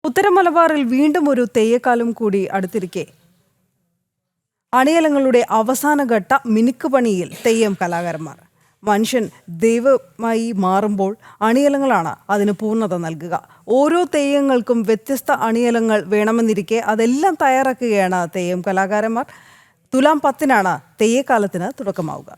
ഉത്തര മലബാറിൽ വീണ്ടും ഒരു തെയ്യക്കാലം കൂടി അടുത്തിരിക്കെ അണിയലങ്ങളുടെ അവസാനഘട്ട മിനുക്കുപണിയിൽ തെയ്യം കലാകാരന്മാർ. മനുഷ്യൻ ദൈവമായി മാറുമ്പോൾ അണിയലങ്ങളാണ് അതിന് പൂർണ്ണത നൽകുക. ഓരോ തെയ്യങ്ങൾക്കും വ്യത്യസ്ത അണിയലങ്ങൾ വേണമെന്നിരിക്കെ അതെല്ലാം തയ്യാറാക്കുകയാണ് തെയ്യം കലാകാരന്മാർ. തുലാം 10-നാണ് തെയ്യക്കാലത്തിന് തുടക്കമാവുക.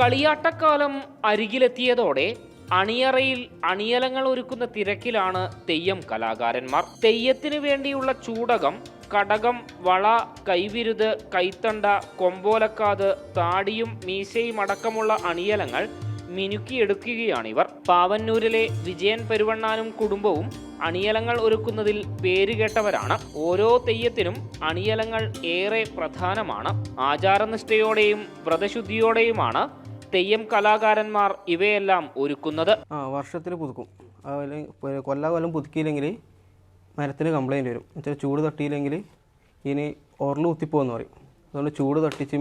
കളിയാട്ടക്കാലം അരികിലെത്തിയതോടെ അണിയറയിൽ അണിയലങ്ങൾ ഒരുക്കുന്ന തിരക്കിലാണ് തെയ്യം കലാകാരന്മാർ. തെയ്യത്തിന് വേണ്ടിയുള്ള ചൂടകം, കടകം, വള, കൈവിരുത്, കൈത്തണ്ട, കൊമ്പോലക്കാത്, താടിയും മീശയും അടക്കമുള്ള അണിയലങ്ങൾ മിനുക്കിയെടുക്കുകയാണിവർ. പാവന്നൂരിലെ വിജയൻ പെരുവണ്ണാനും കുടുംബവും അണിയലങ്ങൾ ഒരുക്കുന്നതിൽ പേരുകേട്ടവരാണ്. ഓരോ തെയ്യത്തിനും അണിയലങ്ങൾ ഏറെ പ്രധാനമാണ്. ആചാരനിഷ്ഠയോടെയും വ്രതശുദ്ധിയോടെയുമാണ് തെയ്യം കലാകാരന്മാർ ഇവയെല്ലാം ഒരുക്കുന്നത്. വർഷത്തിൽ പുതുക്കും. കൊല്ലം പുതുക്കിയില്ലെങ്കിൽ മരത്തിന് കംപ്ലൈൻറ്റ് വരും. എന്നുവെച്ചാൽ ചൂട് തട്ടിയില്ലെങ്കിൽ ഇനി ഓറിൽ കുത്തിപ്പോകുമെന്ന് പറയും. അതുകൊണ്ട് ചൂട് തട്ടിച്ച്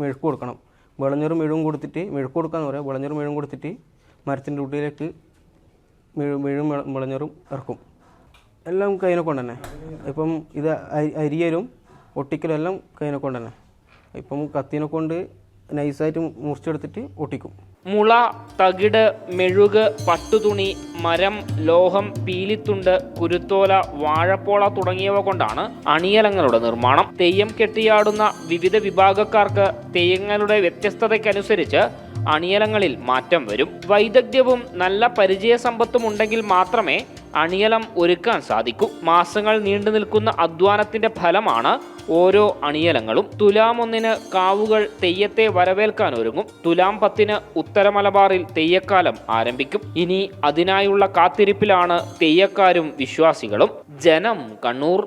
മെഴുക്ക് കൊടുക്കണം. വിളഞ്ഞൊരു മെഴുകും കൊടുത്തിട്ട് മെഴുക്ക് കൊടുക്കാമെന്ന് പറയാം. വിളഞ്ഞൊരു മെഴുകും കൊടുത്തിട്ട് മരത്തിൻ്റെ ഉള്ളിലേക്ക് മെഴുകും വിളഞ്ഞൊറും ഇറക്കും. എല്ലാം കൈനെ കൊണ്ട് തന്നെ. ഇപ്പം ഇത് അരിയലും ഒട്ടിക്കലും എല്ലാം കൈനെ കൊണ്ട് തന്നെ. ഇപ്പം കത്തിനെ കൊണ്ട് നൈസായിട്ട് മുറിച്ചെടുത്തിട്ട് ഒട്ടിക്കും. മുള, തകിട്, മെഴുക്, പട്ടുതുണി, മരം, ലോഹം, പീലിത്തുണ്ട്, കുരുത്തോല, വാഴപ്പോള തുടങ്ങിയവ കൊണ്ടാണ് അണിയലങ്ങളുടെ നിർമ്മാണം. തെയ്യം കെട്ടിയാടുന്ന വിവിധ വിഭാഗക്കാർക്ക് തെയ്യങ്ങളുടെ വ്യത്യസ്തതയ്ക്കനുസരിച്ച് അണിയലങ്ങളിൽ മാറ്റം വരും. വൈദഗ്ധ്യവും നല്ല പരിചയസമ്പത്തും ഉണ്ടെങ്കിൽ മാത്രമേ അണിയലം ഒരുക്കാൻ സാധിക്കൂ. മാസങ്ങൾ നീണ്ടു നിൽക്കുന്ന അധ്വാനത്തിന്റെ ഫലമാണ് ഓരോ അണിയലങ്ങളും. തുലാം 1-ന് കാവുകൾ തെയ്യത്തെ വരവേൽക്കാൻ ഒരുങ്ങും. തുലാം 10-ന് ഉത്തര മലബാറിൽ തെയ്യക്കാലം ആരംഭിക്കും. ഇനി അതിനായുള്ള കാത്തിരിപ്പിലാണ് തെയ്യക്കാരും വിശ്വാസികളും. ജനം, കണ്ണൂർ.